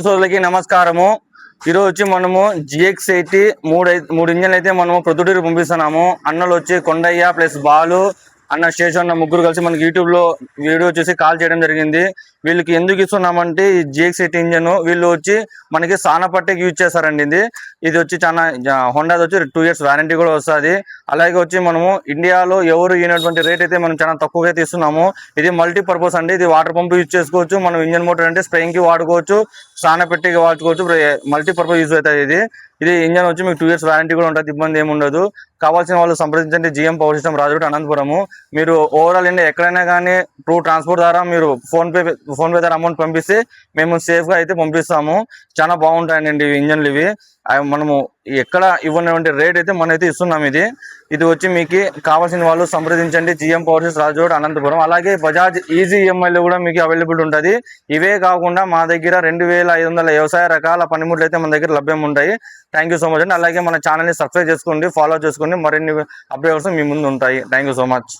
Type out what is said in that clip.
సోదరులకి నమస్కారము. ఈరోజు వచ్చి మనము GX80 మూడు ఇంజన్లు అయితే మనము ప్రొద్దుటూరు పంపిస్తున్నాము. అన్నలు వచ్చి కొండయ్య ప్లస్ బాలు అన్న స్టేషన్ అన్న ముగ్గురు కలిసి మనకి యూట్యూబ్ లో వీడియో చూసి కాల్ చేయడం జరిగింది. వీళ్ళకి ఎందుకు ఇస్తున్నామంటే ఈ GX80 ఇంజన్ వీళ్ళు వచ్చి మనకి సానపట్టకి యూజ్ చేస్తారండి. ఇది వచ్చి చాలా హోండాది వచ్చి 2 years వారంటీ కూడా వస్తుంది. అలాగే వచ్చి మనము ఇండియాలో ఎవరు ఈనటువంటి రేట్ అయితే మనం చాలా తక్కువగా తీస్తున్నాము. ఇది మల్టీపర్పస్ అండి. ఇది వాటర్ పంప్ యూజ్ చేసుకోవచ్చు, మనం ఇంజన్ మోటార్ అంటే స్ప్రేయింగ్ కి వాడుకోవచ్చు, స్నాన పెట్టికి వాడుకోవచ్చు, మల్టీపర్పస్ యూజ్ అవుతుంది. ఇది ఇంజన్ వచ్చి మీకు 2 years వారంటీ కూడా ఉంటుంది, ఇబ్బంది ఏమి ఉండదు. కావాల్సిన వాళ్ళు సంప్రదించండి. GM పవర్ సిస్టమ్ రాజోడ్ అనంతపురము. మీరు ఓవరాల్ ఇండియా ఎక్కడైనా కానీ త్రూ ట్రాన్స్పోర్ట్ ద్వారా మీరు ఫోన్ పే ద్వారా అమౌంట్ పంపిస్తే మేము సేఫ్ గా అయితే పంపిస్తాము. చాలా బాగుంటాయండి ఇంజన్లు ఇవి. మనము ఎక్కడ ఇవ్వనటువంటి రేట్ అయితే మనమైతే ఇస్తున్నాం. ఇది వచ్చి మీకు కావాల్సిన వాళ్ళు సంప్రదించండి. GM పవర్ సిస్టమ్ రాజోడ్ అనంతపురం. అలాగే బజాజ్ ఈజీ EMI కూడా మీకు అవైలబుల్ ఉంటుంది. ఇవే కాకుండా మా దగ్గర 2500 వ్యవసాయ రకాల పనిముట్లు అయితే మన దగ్గర లభ్యం ఉంటాయి. థ్యాంక్ యూ సో మచ్ అండి. అలాగే మన ఛానల్ని సబ్స్క్రైబ్ చేసుకోండి, ఫాలో చేసుకోండి. మరిన్ని అప్డేట్స్ మీ ముందు ఉంటాయి. Thank you so much.